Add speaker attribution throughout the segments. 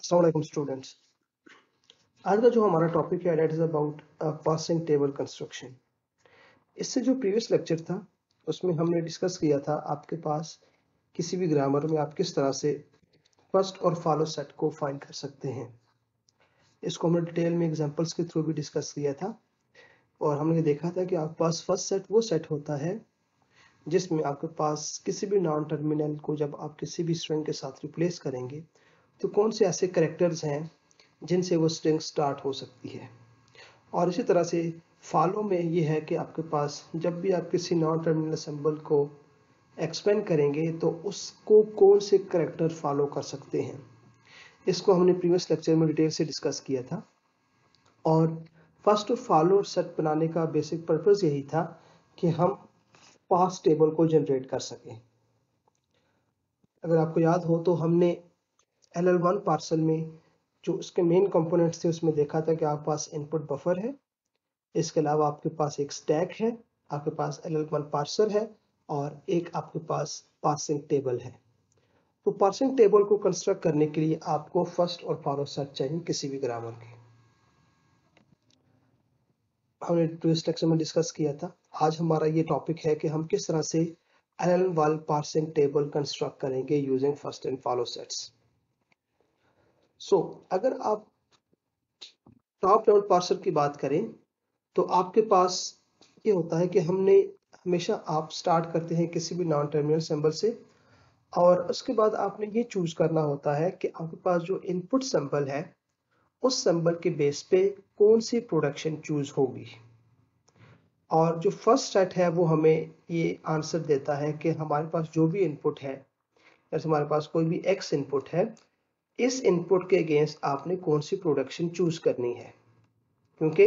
Speaker 1: अस्सलाम वालेकुम स्टूडेंट्स। आज का जो हमारा टॉपिक है that is about passing table construction. इससे जो प्रीवियस लेक्चर था उसमें हमने डिस्कस किया था आपके पास किसी भी ग्रामर में आप किस तरह से फर्स्ट और फॉलो सेट को फाइंड कर सकते हैं। इसको हमने डिटेल में एग्जांपल्स के थ्रू भी डिस्कस किया था और हमने देखा था कि आपके पास फर्स्ट सेट वो सेट होता है जिसमें आपके पास किसी भी नॉन टर्मिनल को जब आप किसी भी स्ट्रिंग के साथ रिप्लेस करेंगे तो कौन से ऐसे कैरेक्टर्स हैं जिनसे वो स्ट्रिंग स्टार्ट हो सकती है। और इसी तरह से फॉलो में ये है कि आपके पास जब भी आप किसी नॉन टर्मिनल सिंबल को एक्सपेंड करेंगे तो उसको कौन से कैरेक्टर फॉलो कर सकते हैं। इसको हमने प्रीवियस लेक्चर में डिटेल से डिस्कस किया था और फर्स्ट और फॉलो सेट बनाने का बेसिक पर्पस यही था कि हम पास टेबल को जनरेट कर सकें। अगर आपको याद हो तो हमने LL1 पार्सल में जो उसके मेन कंपोनेंट्स थे उसमें देखा था कि आपके पास इनपुट बफर है, इसके अलावा आपके पास एक स्टैक है, आपके पास LL1 पार्सर है और एक आपके पास पासिंग टेबल है। तो पासिंग टेबल को कंस्ट्रक्ट करने के लिए आपको फर्स्ट और फॉलो सेट चाहिए किसी भी ग्रामर के। हमने प्रीवियस लेक्चर में डिस्कस किया था। आज हमारा ये टॉपिक है कि हम किस तरह से LL1 पासिंग टेबल कंस्ट्रक्ट करेंगे using first and follow sets. अगर आप टॉप लेवल पार्सर की बात करें तो आपके पास ये होता है कि हमने हमेशा आप स्टार्ट करते हैं किसी भी नॉन टर्मिनल सिंबल से और उसके बाद आपने ये चूज करना होता है कि आपके पास जो इनपुट सिंबल है उस सिंबल के बेस पे कौन सी प्रोडक्शन चूज होगी। और जो फर्स्ट सेट है वो हमें ये आंसर देता है कि हमारे पास जो भी इनपुट है, जैसे हमारे पास कोई भी x इनपुट है, इस इनपुट के अगेंस्ट आपने कौन सी प्रोडक्शन चूज करनी है, क्योंकि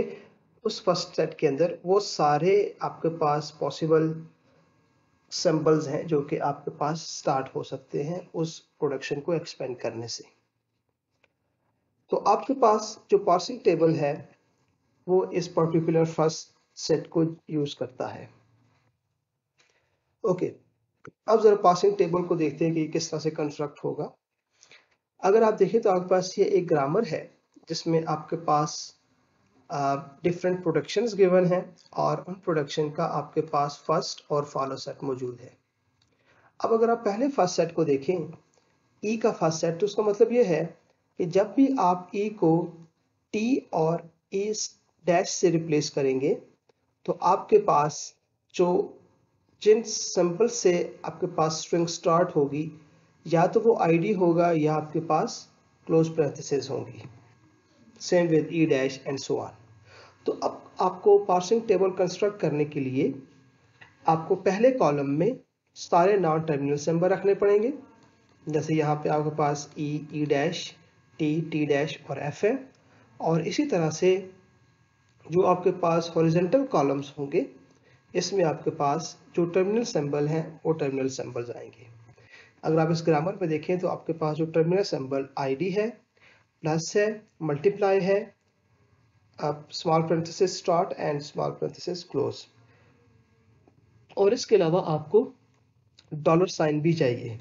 Speaker 1: उस फर्स्ट सेट के अंदर वो सारे आपके पास पॉसिबल सिंबल्स हैं जो कि आपके पास स्टार्ट हो सकते हैं उस प्रोडक्शन को एक्सपेंड करने से। तो आपके पास जो पासिंग टेबल है वो इस पर्टिकुलर फर्स्ट सेट को यूज करता है। ओके, अब जरा पासिंग टेबल को देखते हैं कि किस तरह से कंस्ट्रक्ट होगा। अगर आप देखें तो आपके पास ये एक ग्रामर है जिसमें आपके पास डिफरेंट प्रोडक्शंस गिवन हैं और उन प्रोडक्शन का आपके पास फर्स्ट और फॉलो सेट मौजूद है। अब अगर आप पहले फर्स्ट सेट को देखें, ई का फर्स्ट सेट, तो उसका मतलब ये है कि जब भी आप ई को टी और ई डैश से रिप्लेस करेंगे तो आपके पास जो जिन सिंबल से आपके पास स्ट्रिंग स्टार्ट होगी या तो वो आईडी होगा या आपके पास क्लोज पैरेंथेसिस होंगी, same with E dash and so on. तो अब आपको पार्सिंग टेबल कंस्ट्रक्ट करने के लिए आपको पहले कॉलम में सारे नॉन टर्मिनल सिंबल रखने पड़ेंगे, जैसे यहाँ पे आपके पास E, E dash, T, T dash और एफ है। और इसी तरह से जो आपके पास हॉरिजॉन्टल कॉलम्स होंगे इसमें आपके पास जो टर्मिनल सिंबल हैं वो टर्मिनल सिंबल्स आएंगे। अगर आप इस ग्रामर में देखें तो आपके पास जो टर्मिनल सिंबल आईडी है, प्लस है, मल्टीप्लाई है, small parenthesis start and small parenthesis close, और इसके अलावा आपको डॉलर साइन भी चाहिए।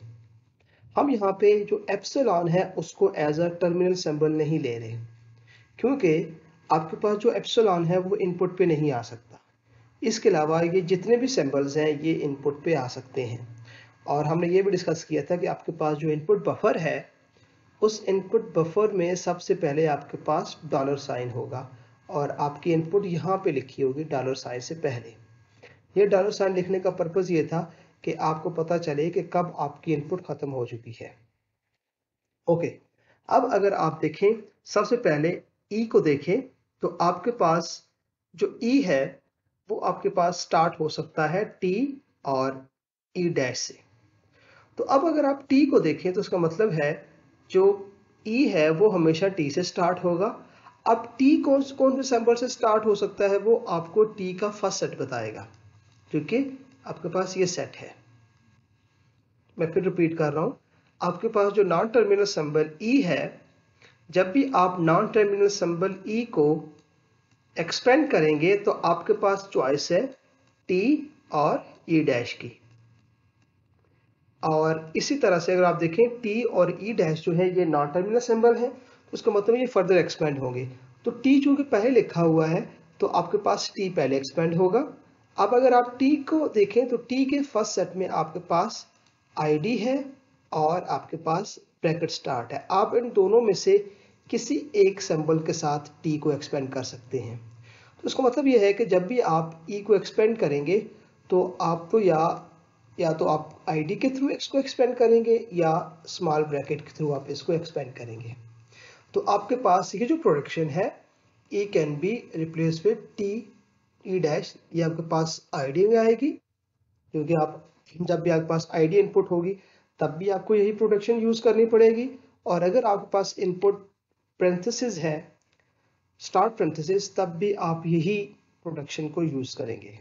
Speaker 1: हम यहाँ पे जो एप्सिलॉन है उसको एज अ टर्मिनल सिंबल नहीं ले रहे, क्योंकि आपके पास जो एप्सिलॉन है वो इनपुट पे नहीं आ सकता। इसके अलावा ये जितने भी सिंबल्स हैं ये इनपुट पे आ सकते हैं। और हमने ये भी डिस्कस किया था कि आपके पास जो इनपुट बफर है उस इनपुट बफर में सबसे पहले आपके पास डॉलर साइन होगा और आपकी इनपुट यहाँ पे लिखी होगी डॉलर साइन से पहले। ये डॉलर साइन लिखने का पर्पस ये था कि आपको पता चले कि कब आपकी इनपुट खत्म हो चुकी है। ओके, अब अगर आप देखें सबसे पहले ई को देखें तो आपके पास जो ई है वो आपके पास स्टार्ट हो सकता है टी और ई डैश से। तो अब अगर आप टी को देखें तो उसका मतलब है जो ई है वो हमेशा टी से स्टार्ट होगा। अब टी कौन से सिंबल से स्टार्ट हो सकता है वो आपको टी का फर्स्ट सेट बताएगा, क्योंकि आपके पास ये सेट है। मैं फिर रिपीट कर रहा हूं, आपके पास जो नॉन टर्मिनल सिंबल ई है, जब भी आप नॉन टर्मिनल सिंबल ई को एक्सपेंड करेंगे तो आपके पास चॉइस है टी और ई डैश की। और इसी तरह से अगर आप देखें टी और ई डैश जो है ये नॉन टर्मिनल सिंबल है, तो उसका मतलब ये फर्दर एक्सपेंड होंगे। तो टी चूंकि पहले लिखा हुआ है तो आपके पास टी पहले एक्सपेंड होगा। अब अगर आप टी को देखें तो टी के फर्स्ट सेट में आपके पास आईडी है और आपके पास ब्रैकेट स्टार्ट है। आप इन दोनों में से किसी एक सिंबल के साथ टी को एक्सपेंड कर सकते हैं। तो इसका मतलब यह है कि जब भी आप ई को एक्सपेंड करेंगे तो आपको या तो आप आईडी के थ्रू इसको एक्सपेंड करेंगे या स्मॉल ब्रैकेट के थ्रू आप इसको एक्सपेंड करेंगे। तो आपके पास ये जो प्रोडक्शन है E can be replace with T E dash, ये आपके पास आईडी में आएगी क्योंकि आप जब भी आपके पास आईडी इनपुट होगी तब भी आपको यही प्रोडक्शन यूज करनी पड़ेगी। और अगर आपके पास इनपुट पेरेंथेसिस है, स्टार्ट पेरेंथेसिस, तब भी आप यही प्रोडक्शन को यूज करेंगे।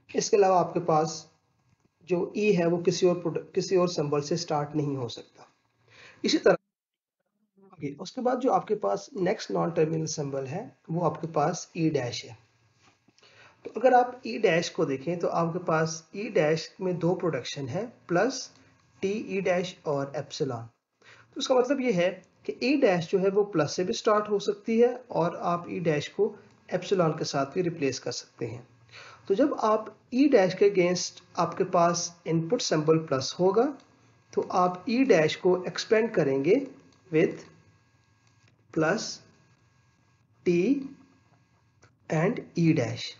Speaker 1: इसके अलावा आपके पास जो ई है वो किसी और सिंबल से स्टार्ट नहीं हो सकता। इसी तरह उसके बाद जो आपके पास नेक्स्ट नॉन टर्मिनल सिंबल है वो आपके पास ई डैश है। तो अगर आप ई डैश को देखें तो आपके पास ई डैश में दो प्रोडक्शन है, प्लस टी ई डैश और एप्सिलॉन। तो उसका मतलब ये है कि ई डैश जो है वो प्लस से भी स्टार्ट हो सकती है और आप ई डैश को एप्सिलॉन के साथ भी रिप्लेस कर सकते हैं। तो जब आप ई डैश के अगेंस्ट आपके पास इनपुट सिंबल प्लस होगा तो आप ई डैश को एक्सपेंड करेंगे with plus T and E dash.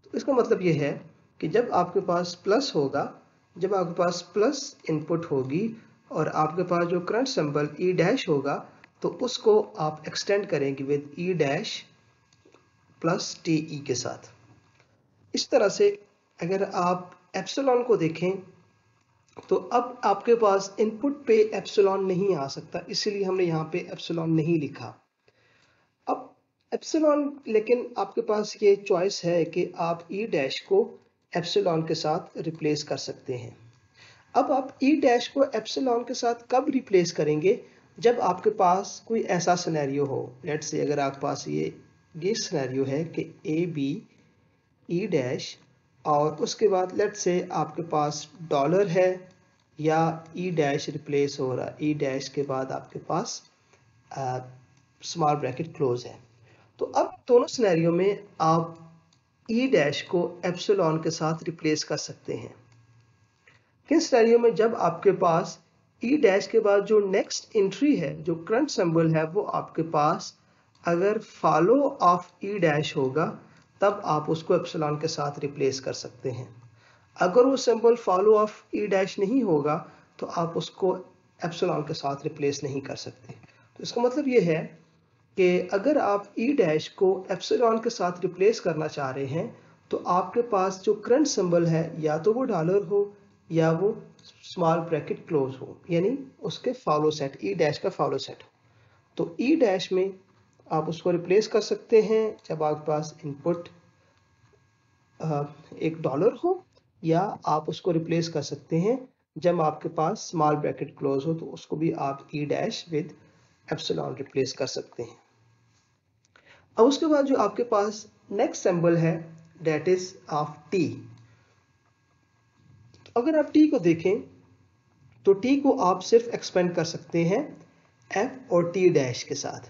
Speaker 1: तो इसका मतलब ये है कि जब आपके पास प्लस होगा, जब आपके पास प्लस इनपुट होगी और आपके पास जो करंट सिंबल ई डैश होगा तो उसको आप एक्सटेंड करेंगे with E dash plus T E के साथ। इस तरह से अगर आप एप्सिलॉन को देखें तो अब आपके पास इनपुट पे एप्सिलॉन नहीं आ सकता, इसीलिए हमने यहाँ पे एप्सिलॉन नहीं लिखा। अब एप्सिलॉन, लेकिन आपके पास ये चॉइस है कि आप ई डैश को एप्सिलॉन के साथ रिप्लेस कर सकते हैं। अब आप ई डैश को एप्सिलॉन के साथ कब रिप्लेस करेंगे? जब आपके पास कोई ऐसा सिनेरियो हो, लेट्स से अगर आपके पास ये सिनेरियो है कि ए बी ई डैश और उसके बाद लेट्स से आपके पास डॉलर है या ई डैश रिप्लेस हो रहा है, ई डैश के बाद आपके पास स्मॉल ब्रैकेट क्लोज है। तो अब दोनों सिनेरियो में आप ई डैश को एप्सिलॉन के साथ रिप्लेस कर सकते हैं। किन सिनेरियो में? जब आपके पास ई डैश के बाद जो नेक्स्ट एंट्री है, जो करंट सिंबल है, वो आपके पास अगर फॉलो ऑफ ई डैश होगा तब आप उसको एप्सिलॉन के साथ रिप्लेस कर सकते हैं। अगर वो symbol follow of E dash नहीं होगा तो आप उसको एप्सिलॉन के साथ रिप्लेस नहीं कर सकते। तो इसका मतलब ये है कि अगर आप ई डैश को एप्सिलॉन के साथ रिप्लेस करना चाह रहे हैं तो आपके पास जो करंट सिंबल है या तो वो डॉलर हो या वो स्मॉल ब्रैकेट क्लोज हो, यानी उसके फॉलो सेट, ई डैश का फॉलो सेट हो। तो ई डैश में आप उसको रिप्लेस कर सकते हैं जब आपके पास इनपुट एक डॉलर हो, या आप उसको रिप्लेस कर सकते हैं जब आपके पास स्मॉल ब्रैकेट क्लोज हो, तो उसको भी आप ई डैश विद एप्सिलॉन रिप्लेस कर सकते हैं। अब उसके बाद जो आपके पास नेक्स्ट सिंबल है दैट इज ऑफ टी। अगर आप टी को देखें तो टी को आप सिर्फ एक्सपेंड कर सकते हैं एफ और टी डैश के साथ।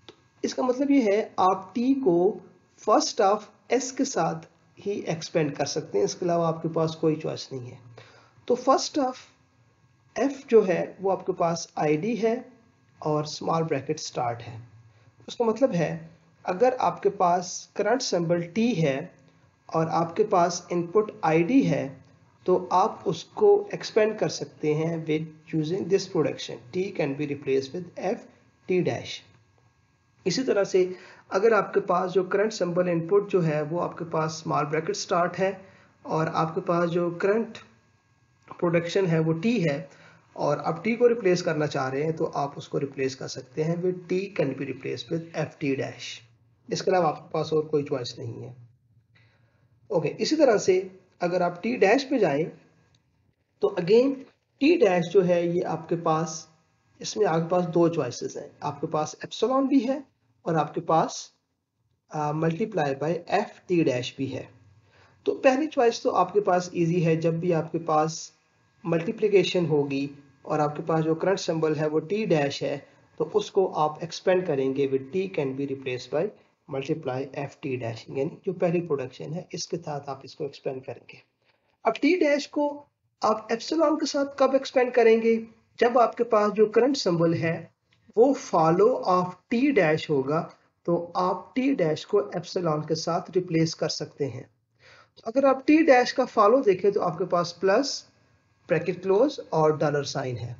Speaker 1: तो इसका मतलब ये है आप टी को फर्स्ट ऑफ एस के साथ ही एक्सपेंड कर सकते हैं, इसके अलावा आपके पास कोई चॉइस नहीं है। तो फर्स्ट ऑफ एफ जो है वो आपके पास आईडी है और स्मॉल ब्रैकेट स्टार्ट है। उसका मतलब है अगर आपके पास करंट सिंबल टी है और आपके पास इनपुट आईडी है तो आप उसको एक्सपेंड कर सकते हैं with using this production, T can be replace with F T dash. इसी तरह से अगर आपके पास जो करंट सिंबल इनपुट जो है वो आपके पास स्मॉल ब्रैकेट स्टार्ट है और आपके पास जो करंट प्रोडक्शन है वो टी है और आप टी को रिप्लेस करना चाह रहे हैं तो आप उसको रिप्लेस कर सकते हैं with T can be replace with F T dash. इसके अलावा आपके पास और कोई चॉइस नहीं है। ओके, इसी तरह से अगर आप टी डैश पे जाएं तो अगेन टी डैश जो है ये आपके पास, इसमें आपके पास दो चॉइसेस हैं, आपके पास एप्सिलॉन भी है और आपके पास multiply by F T dash भी है। तो पहली चॉइस तो आपके पास इजी है, जब भी आपके पास मल्टीप्लिकेशन होगी और आपके पास जो करंट सिंबल है वो टी डैश है, तो उसको आप एक्सपेंड करेंगे with T can be replace by multiply F T dash, यानी जो पहली प्रोडक्शन है इसके साथ आप इसको एक्सपेंड करेंगे। अब टी डैश को आप एप्सिलॉन के साथ कब एक्सपेंड करेंगे? जब आपके पास जो करंट सिंबल है वो फॉलो ऑफ टी डैश होगा, तो आप टी डैश को एप्सिलॉन के साथ रिप्लेस कर सकते हैं। तो अगर आप टी डैश का फॉलो देखें तो आपके पास प्लस, ब्रैकेट क्लोज और डॉलर साइन है।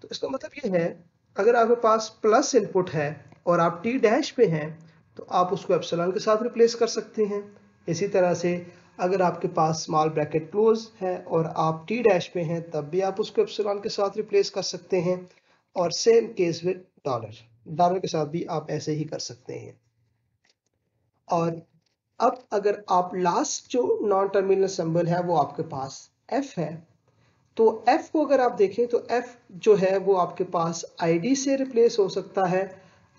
Speaker 1: तो इसका मतलब ये है, अगर आपके पास प्लस इनपुट है और आप टी डैश पे हैं तो आप उसको एप्सिलॉन के साथ रिप्लेस कर सकते हैं। इसी तरह से अगर आपके पास स्मॉल ब्रैकेट क्लोज है और आप टी डैश पे हैं तब भी आप उसको एप्सिलॉन के साथ रिप्लेस कर सकते हैं। और same case with dollar, dollar के साथ भी आप ऐसे ही कर सकते हैं। और अब अगर आप लास्ट जो नॉन टर्मिनल सिंबल है वो आपके पास F है, तो F को अगर आप देखें तो F जो है वो आपके पास ID से रिप्लेस हो सकता है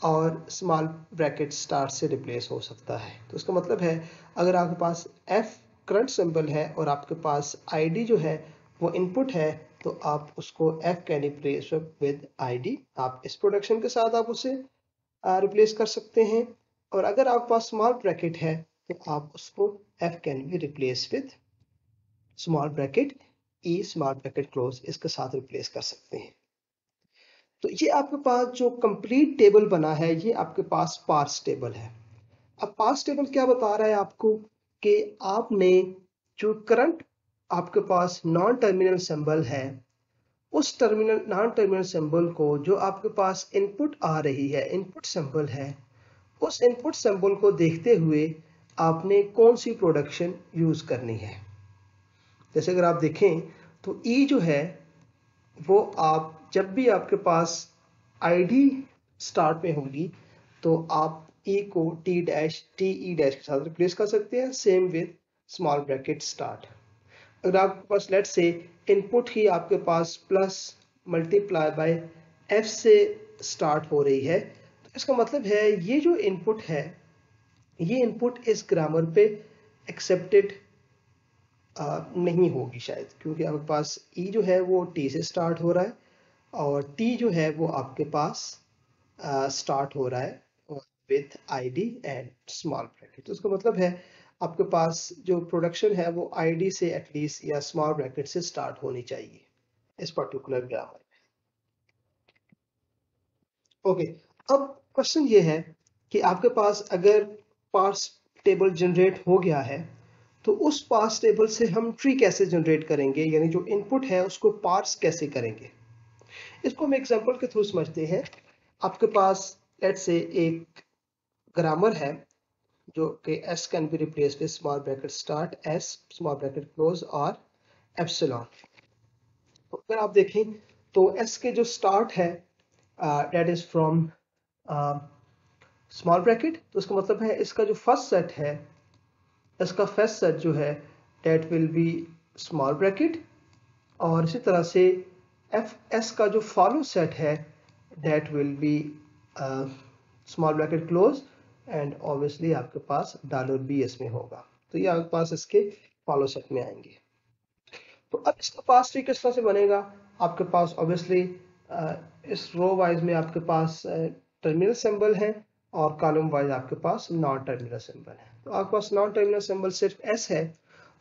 Speaker 1: और स्मॉल ब्रैकेट स्टार से रिप्लेस हो सकता है। तो इसका मतलब है, अगर आपके पास F करंट सिंबल है और आपके पास ID जो है वो इनपुट है, तो आप उसको F can replace with ID। आप इस प्रोडक्शन के साथ आप उसे रिप्लेस कर सकते हैं। और अगर आपके पास स्मॉल ब्रैकेट है तो आप उसको F can be replace with small bracket E small bracket close, इसके साथ रिप्लेस कर सकते हैं। तो ये आपके पास जो कंप्लीट टेबल बना है ये आपके पास पार्स टेबल है। अब पार्स टेबल क्या बता रहा है आपको कि आपने जो करंट आपके पास नॉन टर्मिनल सिंबल है उस टर्मिनल नॉन टर्मिनल सिंबल को जो आपके पास इनपुट आ रही है, इनपुट सिंबल है, उस इनपुट सिंबल को देखते हुए आपने कौन सी प्रोडक्शन यूज करनी है। जैसे अगर आप देखें तो E जो है वो आप जब भी आपके पास ID स्टार्ट में होगी तो आप E को T डैश TE डैश के साथ रिप्लेस कर सकते हैं, same with small bracket start. अगर आपके पास लेट से इनपुट ही आपके पास प्लस मल्टीप्लाई बाय F से स्टार्ट हो रही है, तो इसका मतलब है ये जो इनपुट है ये इनपुट इस ग्रामर पे एक्सेप्टेड नहीं होगी शायद, क्योंकि आपके पास E जो है वो T से स्टार्ट हो रहा है और T जो है वो आपके पास स्टार्ट हो रहा है with ID and small bracket. तो उसका मतलब है आपके पास जो प्रोडक्शन है वो ID से एटलीस्ट या स्मॉल ब्रैकेट से स्टार्ट होनी चाहिए इस पर्टिकुलर ग्रामर में। ओके, अब क्वेश्चन ये है कि आपके पास अगर पार्स टेबल जनरेट हो गया है तो उस पार्स टेबल से हम ट्री कैसे जनरेट करेंगे, यानी जो इनपुट है उसको पार्स कैसे करेंगे। इसको हम एग्जांपल के थ्रू समझते हैं। आपके पास लेट्स से एक ग्रामर है जो कि S can be replace with small bracket start S small bracket close और एप्सिलॉन। तो अगर आप देखें तो S के जो स्टार्ट है that is from small bracket, तो इसका मतलब है इसका जो फर्स्ट सेट है, इसका फर्स्ट सेट जो है that will be small bracket, और इसी तरह से एस का जो फॉलो सेट है that will be small bracket close and obviously आपके पास डॉलर भी इसमें होगा। तो ये आपके पास इसके फॉलो सेट में आएंगे। तो अब इसका पास ट्री किस तरह से बनेगा, आपके पास ऑब्वियसली इस रो वाइज में आपके पास टर्मिनल सिंबल है और कॉलम वाइज आपके पास नॉन टर्मिनल सिंबल है। तो आपके पास नॉन टर्मिनल सिंबल सिर्फ S है,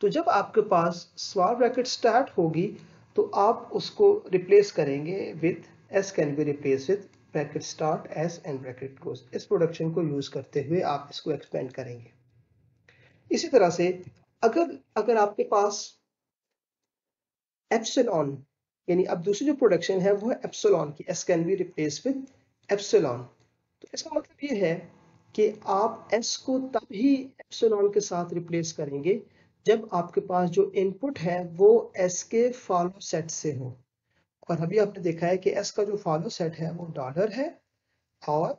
Speaker 1: तो जब आपके पास स्मॉल ब्रैकेट स्टार्ट होगी तो आप उसको रिप्लेस करेंगे with S can be replace with bracket start S and bracket close. इस प्रोडक्शन को यूज करते हुए आप इसको एक्सपेंड करेंगे। इसी तरह से अगर अगर आपके पास एप्सिलॉन, यानी अब दूसरी जो प्रोडक्शन है वो है एप्सिलॉन की, S can be replace with epsilon. तो इसका मतलब ये है कि आप S को तभी एप्सिलॉन के साथ रिप्लेस करेंगे जब आपके पास जो इनपुट है वो S के फॉलो सेट से हो। और अभी आपने देखा है कि S का जो फॉलो सेट है वो डॉलर है और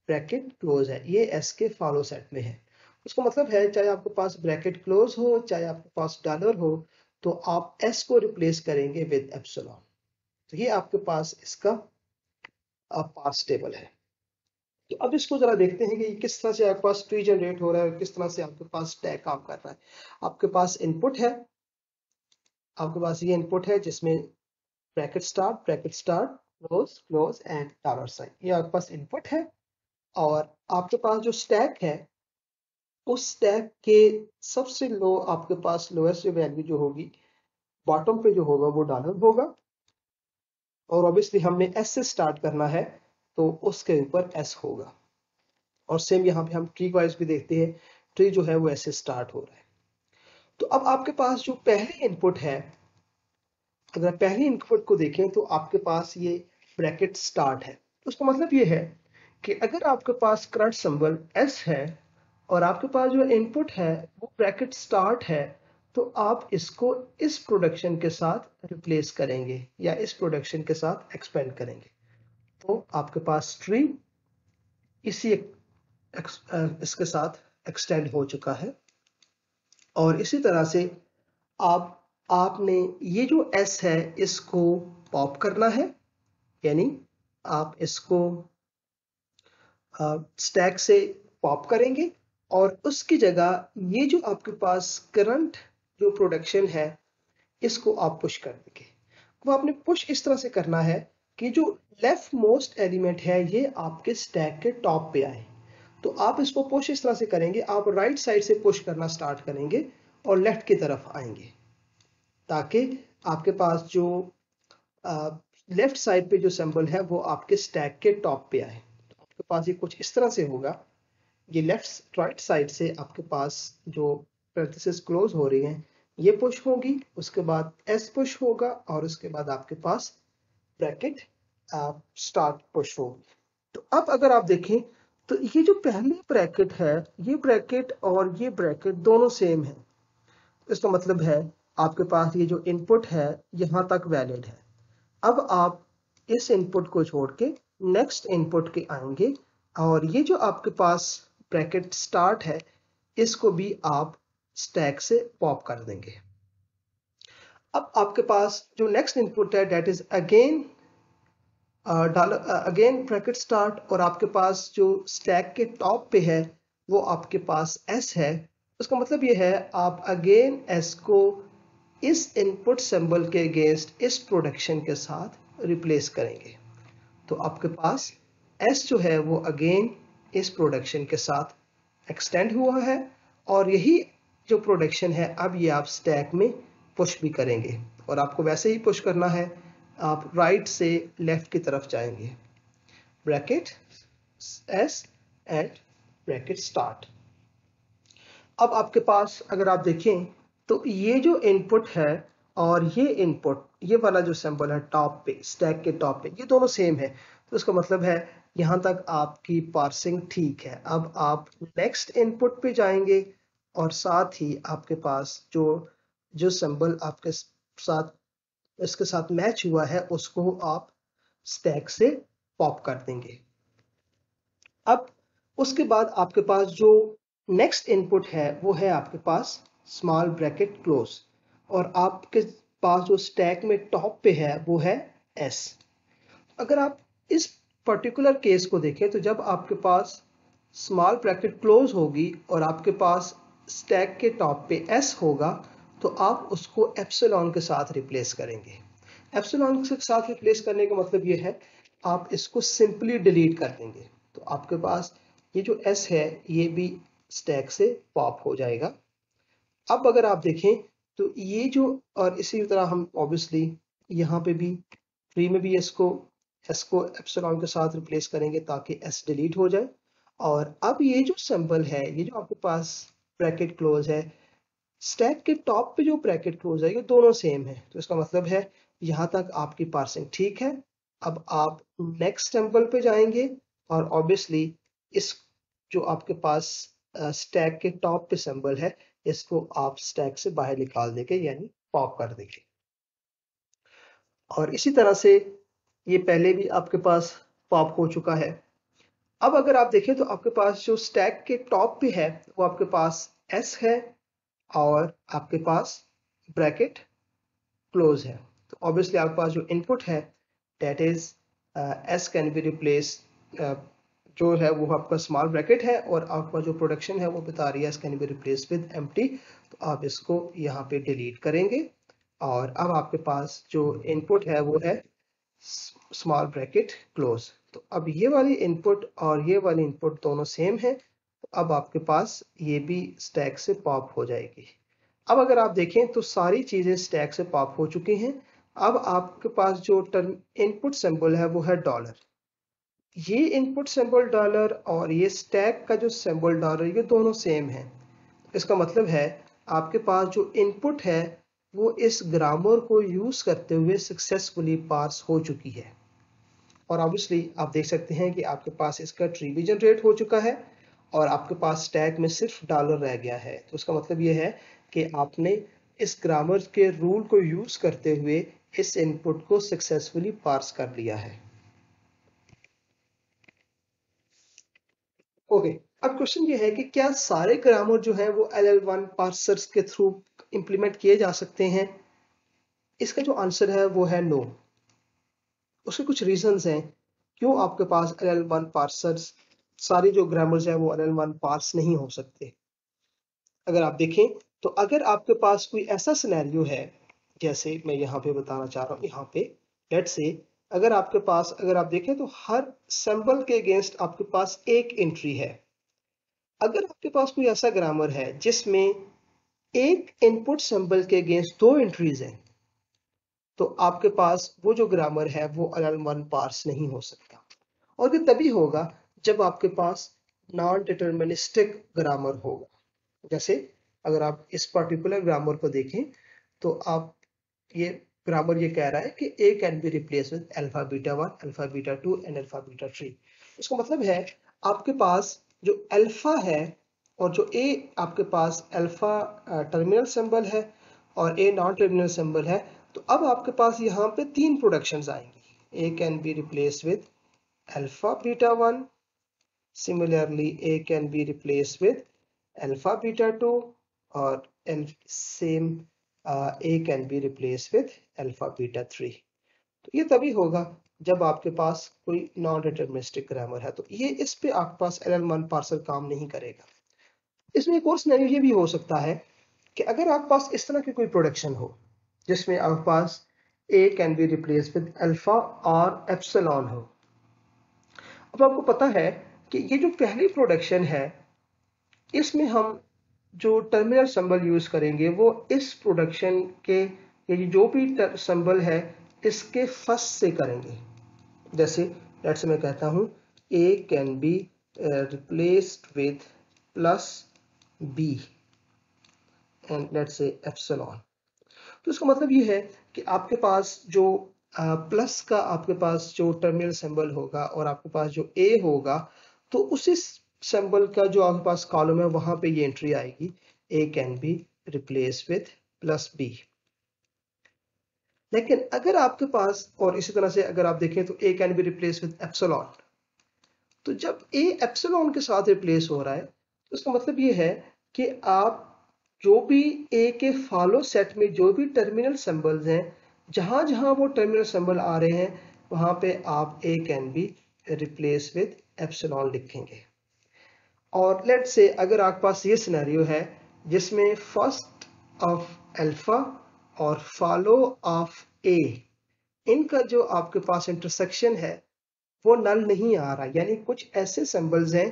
Speaker 1: ब्रैकेट क्लोज है, ये S के फॉलो सेट में है। उसका मतलब है चाहे आपके पास ब्रैकेट क्लोज हो चाहे आपके पास डॉलर हो, तो आप S को रिप्लेस करेंगे विद एप्सिलॉन। तो ये आपके पास इसका पार्स टेबल है। तो अब इसको जरा देखते हैं कि किस तरह से आपके पास ट्री जनरेट हो रहा है और किस तरह से आपके पास स्टैक काम कर रहा है। आपके पास इनपुट है, आपके पास ये इनपुट है जिसमें bracket start close close and dollar sign, ये आपके पास इनपुट है। और आपके पास जो स्टैक है, उस स्टैक के सबसे लो आपके पास लोएस्ट वैल्यू जो होगी, बॉटम पे जो होगा वो डॉलर होगा। और ऑब्वियसली हमने एस से स्टार्ट करना है तो उसके ऊपर एस होगा। और सेम यहाँ पे हम ट्री वाइज भी देखते हैं, ट्री जो है वो ऐसे स्टार्ट हो रहा है। तो अब आपके पास जो पहली इनपुट है, अगर पहली इनपुट को देखें तो आपके पास ये ब्रैकेट स्टार्ट है। उसका मतलब ये है कि अगर आपके पास करंट सिंबल एस है और आपके पास जो इनपुट है वो ब्रैकेट स्टार्ट है, तो आप इसको इस प्रोडक्शन के साथ रिप्लेस करेंगे या इस प्रोडक्शन के साथ एक्सपेंड करेंगे। तो आपके पास ट्री इसी इसके साथ एक्सटेंड हो चुका है। और इसी तरह से आपने ये जो एस है इसको पॉप करना है, यानी आप इसको स्टैक से पॉप करेंगे और उसकी जगह ये जो आपके पास करंट जो प्रोडक्शन है इसको आप पुश कर देंगे। वो आपने पुश इस तरह से करना है कि जो लेफ्ट मोस्ट एलिमेंट है ये आपके स्टैक के टॉप पे आए। तो आप इसको पुश इस तरह से करेंगे, आप राइट साइड से पुश करना स्टार्ट करेंगे और लेफ्ट की तरफ आएंगे, ताकि आपके पास जो लेफ्ट साइड पे जो सिंबल है वो आपके स्टैक के टॉप पे आए। तो आपके पास ये कुछ इस तरह से होगा, ये लेफ्ट राइट साइड से आपके पास जो पैरेंथेसिस क्लोज हो रही हैं ये पुश होगी, उसके बाद एस पुश होगा और उसके बाद आपके पास ब्रैकेट स्टार्ट पुश होगी। तो अब अगर आप देखें तो ये जो पहली ब्रैकेट है, ये ब्रैकेट और ये ब्रैकेट दोनों सेम है। इसका मतलब है आपके पास ये जो इनपुट है यहां तक वैलिड है। अब आप इस इनपुट को छोड़ के नेक्स्ट इनपुट के आएंगे और ये जो आपके पास ब्रैकेट स्टार्ट है इसको भी आप स्टैक से पॉप कर देंगे। अब आपके पास जो नेक्स्ट इनपुट है that is again again bracket start, और आपके पास जो स्टैक के टॉप पे है वो आपके पास एस है। उसका मतलब ये है आप अगेन एस को इस इनपुट सिंबल के अगेंस्ट इस प्रोडक्शन के साथ रिप्लेस करेंगे। तो आपके पास एस जो है वो अगेन इस प्रोडक्शन के साथ एक्सटेंड हुआ है और यही जो प्रोडक्शन है अब ये आप स्टैक में पुश भी करेंगे। और आपको वैसे ही पुश करना है, आप राइट से लेफ्ट की तरफ जाएंगे, bracket S and bracket start. अब आपके पास अगर आप देखें तो ये जो इनपुट है और ये इनपुट, ये वाला जो सिंबल है टॉप पे स्टैक के टॉप पे, ये दोनों सेम है। तो इसका मतलब है यहां तक आपकी पार्सिंग ठीक है। अब आप नेक्स्ट इनपुट पे जाएंगे और साथ ही आपके पास जो जो सिंबल आपके साथ इसके साथ मैच हुआ है उसको आप स्टैक से पॉप कर देंगे। अब उसके बाद आपके पास जो नेक्स्ट इनपुट है वो है आपके पास स्मॉल ब्रैकेट क्लोज, और आपके पास जो स्टैक में टॉप पे है वो है एस। अगर आप इस पर्टिकुलर केस को देखें तो जब आपके पास स्मॉल ब्रैकेट क्लोज होगी और आपके पास स्टैक के टॉप पे एस होगा तो आप उसको एप्सिलॉन के साथ रिप्लेस करेंगे। एप्सिलॉन के साथ रिप्लेस करने का मतलब ये है आप इसको सिंपली डिलीट कर देंगे। तो आपके पास ये जो एस है ये भी स्टैक से पॉप हो जाएगा। अब अगर आप देखें तो ये जो, और इसी तरह हम ऑब्वियसली यहाँ पे भी ट्री में भी इसको एस को एप्सिलॉन के साथ रिप्लेस करेंगे ताकि एस डिलीट हो जाए। और अब ये जो सिंबल है, ये जो आपके पास ब्रैकेट क्लोज है, स्टैक के टॉप पे जो ब्रैकेट क्लोज है ये दोनों सेम है। तो इसका मतलब है यहां तक आपकी पार्सिंग ठीक है। अब आप नेक्स्ट सिंबल पे जाएंगे और ऑब्वियसली इस जो आपके पास स्टैक के टॉप पे सिंबल है इसको आप स्टैक से बाहर निकाल देंगे, यानी पॉप कर देंगे। और इसी तरह से ये पहले भी आपके पास पॉप हो चुका है। अब अगर आप देखें तो आपके पास जो स्टैक के टॉप पे है वो आपके पास एस है और आपके पास ब्रैकेट क्लोज है। तो ऑब्वियसली आपके पास जो इनपुट है that is S can be replace जो है वो आपका स्मॉल ब्रैकेट है और आपका जो प्रोडक्शन है वो बता रही है can be replace with empty, तो आप इसको यहाँ पे डिलीट करेंगे और अब आपके पास जो इनपुट है वो है स्मॉल ब्रैकेट क्लोज। तो अब ये वाली इनपुट और ये वाली इनपुट दोनों सेम है, तो अब आपके पास ये भी स्टैक से पॉप हो जाएगी। अब अगर आप देखें तो सारी चीजें स्टैक से पॉप हो चुकी हैं। अब आपके पास जो टर्म इनपुट सिंबल है वो है डॉलर। ये इनपुट सिंबल डॉलर और ये स्टैक का जो सिंबल डॉलर, ये दोनों सेम है। इसका मतलब है आपके पास जो इनपुट है वो इस ग्रामर को यूज करते हुए सक्सेसफुली पार्स हो चुकी है। और ऑब्वियसली आप देख सकते हैं कि आपके पास इसका ट्री भी जनरेट हो चुका है और आपके पास स्टैक में सिर्फ डॉलर रह गया है। तो इसका मतलब ये है कि आपने इस ग्रामर के रूल को यूज करते हुए इस इनपुट को सक्सेसफुली पार्स कर लिया है। ओके, अब क्वेश्चन ये है कि क्या सारे ग्रामर जो है वो LL1 पार्सर्स के थ्रू इंप्लीमेंट किए जा सकते हैं? इसका जो आंसर है वो है नो। उसके कुछ रीजंस हैं क्यों आपके पास LL1 पार्सर्स, सारी जो ग्रामर्स है वो LL1 पार्स नहीं हो सकते। अगर आप देखें तो अगर आपके पास कोई ऐसा सिनेरियो है, जैसे मैं यहाँ पे बताना चाह रहा हूँ, यहाँ पे लेट्स से अगर आपके पास, अगर आप देखें तो हर सिंबल के अगेंस्ट आपके पास एक एंट्री है। अगर आपके पास कोई ऐसा ग्रामर है जिसमें एक इनपुट सिंबल के अगेंस्ट दो एंट्रीज हैं, तो आपके पास वो जो ग्रामर है वो LL1 पार्स नहीं हो सकता। और ये तभी होगा जब आपके पास नॉन डिटरमिनिस्टिक ग्रामर होगा। जैसे अगर आप इस पर्टिकुलर ग्रामर को देखें तो आप ये ग्रामर ये कह रहा है कि a can be replace with alpha beta 1 alpha beta 2 and alpha beta 3। इसका मतलब है आपके पास जो अल्फा है और जो a आपके पास अल्फा टर्मिनल सिंबल है और a नॉन टर्मिनल सिंबल है, तो अब आपके पास यहाँ पे तीन प्रोडक्शंस आएंगी। a can be replace with alpha beta 1, similarly a can be replaced with alpha beta 2 और same a can be replaced with alpha beta 3। तो ये तभी होगा जब आपके पास कोई नॉन डिटरमिनिस्टिक ग्रामर है। तो ये इस पे आपके पास LL1 पार्सर काम नहीं करेगा। इसमें एक और सिनेरियो ये भी हो सकता है कि अगर आपके पास इस तरह की कोई प्रोडक्शन हो जिसमें आपके पास a can be replace with alpha और एप्सिलॉन हो। अब आपको पता है कि ये जो पहली प्रोडक्शन है इसमें हम जो टर्मिनल सिंबल यूज करेंगे वो इस प्रोडक्शन के, ये जो भी सिंबल है इसके फर्स्ट से करेंगे। जैसे लेट्स से मैं कहता हूं a can be replaced with plus b and let's say epsilon. तो इसका मतलब ये है कि आपके पास जो प्लस का आपके पास जो टर्मिनल सिंबल होगा और आपके पास जो a होगा, तो उसी सिंबल का जो आपके पास कॉलम है वहां पे ये एंट्री आएगी a can be replace with plus b। लेकिन अगर आपके पास, और इसी तरह से अगर आप देखें तो a can be replace with epsilon, तो जब a एप्सिलॉन के साथ रिप्लेस हो रहा है तो इसका मतलब ये है कि आप जो भी a के फॉलो सेट में जो भी टर्मिनल सिंबल्स हैं, जहां जहां वो टर्मिनल सिंबल आ रहे हैं वहां पे आप a can be replace with epsilon लिखेंगे। और लेट्स से अगर आपके पास ये सिनेरियो है जिसमें फर्स्ट ऑफ अल्फा और फॉलो ऑफ a, इनका जो आपके पास इंटरसेक्शन है वो नल नहीं आ रहा, यानी कुछ ऐसे सिंबल्स हैं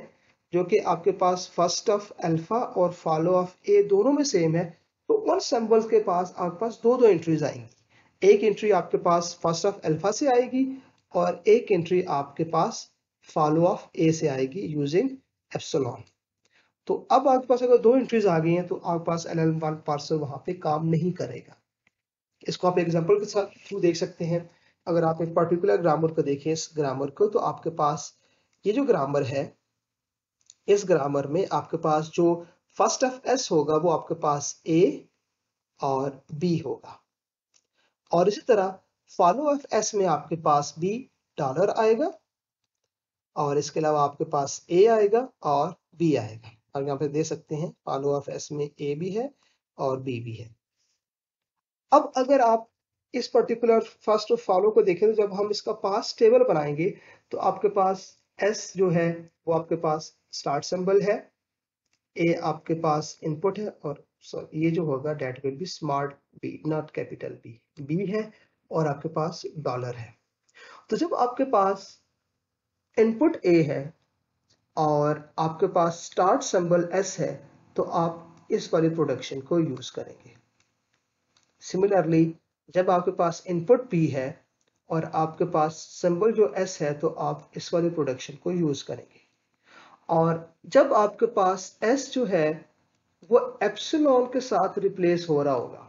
Speaker 1: जो कि आपके पास फर्स्ट ऑफ अल्फा और फॉलो ऑफ ए दोनों में सेम है, तो उन सिंबल्स के पास आपके पास दो दो एंट्रीज आएंगी। एक एंट्री आपके पास फर्स्ट ऑफ अल्फा से आएगी और एक एंट्री आपके पास फॉलो ऑफ ए से आएगी यूजिंग एप्सिलॉन। तो अब आपके पास अगर दो एंट्रीज आ गई हैं तो आपके पास LL1 पार्सर वहां पे काम नहीं करेगा। इसको आप एग्जांपल के साथ थ्रू देख सकते हैं। अगर आप एक पर्टिकुलर ग्रामर को देखें, इस ग्रामर को, तो आपके पास ये जो ग्रामर है, इस ग्रामर में आपके पास जो फर्स्ट ऑफ एस होगा वो आपके पास ए और बी होगा, और इसी तरह फॉलो ऑफ एस में आपके पास भी डॉलर आएगा और इसके अलावा आपके पास ए आएगा और बी आएगा। और यहाँ पे दे सकते हैं फॉलो ऑफ एस में ए भी है और बी भी है। अब अगर आप इस पर्टिकुलर फर्स्ट फॉलो को देखें तो जब हम इसका पास टेबल बनाएंगे तो आपके पास एस जो है वो आपके पास स्टार्ट सिंबल है, ए आपके पास इनपुट है, और ये जो होगा that will be small B, not capital B, B है और आपके पास डॉलर है। तो जब आपके पास इनपुट ए है और आपके पास स्टार्ट सिंबल एस है तो आप इस वाले प्रोडक्शन को यूज करेंगे। सिमिलरली जब आपके पास इनपुट पी है और आपके पास सिंबल जो एस है तो आप इस वाले प्रोडक्शन को यूज करेंगे। और जब आपके पास एस जो है वो एप्सिलॉन के साथ रिप्लेस हो रहा होगा,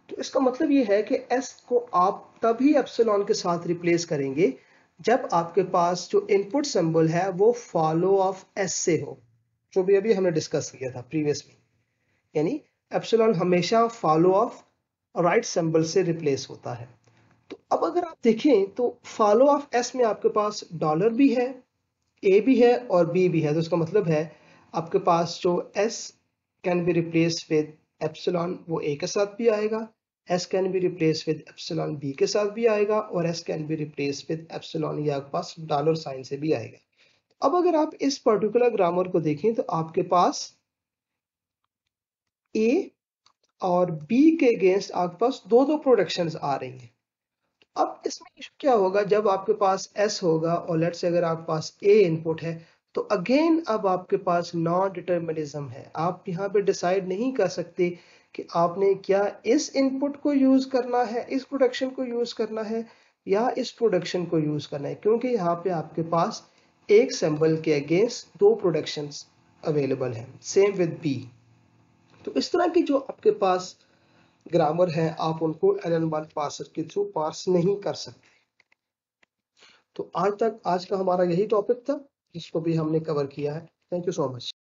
Speaker 1: तो इसका मतलब ये है कि एस को आप तभी एप्सिलॉन के साथ रिप्लेस करेंगे जब आपके पास जो इनपुट सिंबल है वो फॉलो ऑफ एस से हो, जो भी अभी हमने डिस्कस किया था प्रीवियस में। यानी एप्सिलॉन हमेशा फॉलो ऑफ राइट सिंबल से रिप्लेस होता है। तो अब अगर आप देखें तो फॉलो ऑफ एस में आपके पास डॉलर भी है, ए भी है और बी भी है, तो इसका मतलब है आपके पास जो S can be replace with epsilon वो ए के साथ भी आएगा, S can be replace with epsilon B के साथ भी आएगा, और S can be replace with epsilon ये आपके पास डॉलर साइन से भी आएगा। अब अगर आप इस पर्टिकुलर ग्रामर को देखें तो आपके पास ए और बी के अगेंस्ट आपके पास दो दो प्रोडक्शंस आ रही हैं। अब इसमें इशू क्या होगा, जब आपके पास एस होगा और लेट्स से अगर आपके पास ए इनपुट है तो अगेन अब आपके पास नॉन डिटरमिनिज्म है। आप यहाँ पे डिसाइड नहीं कर सकते कि आपने क्या इस इनपुट को यूज करना है, इस प्रोडक्शन को यूज करना है या इस प्रोडक्शन को यूज करना है, क्योंकि यहाँ पे आपके पास एक सिंबल के अगेंस्ट दो प्रोडक्शंस अवेलेबल हैं। Same with B. तो इस तरह की जो आपके पास ग्रामर है आप उनको LN1 पार्सर के थ्रू पार्स नहीं कर सकते। तो आज का हमारा यही टॉपिक था जिसको भी हमने कवर किया है। Thank you so much.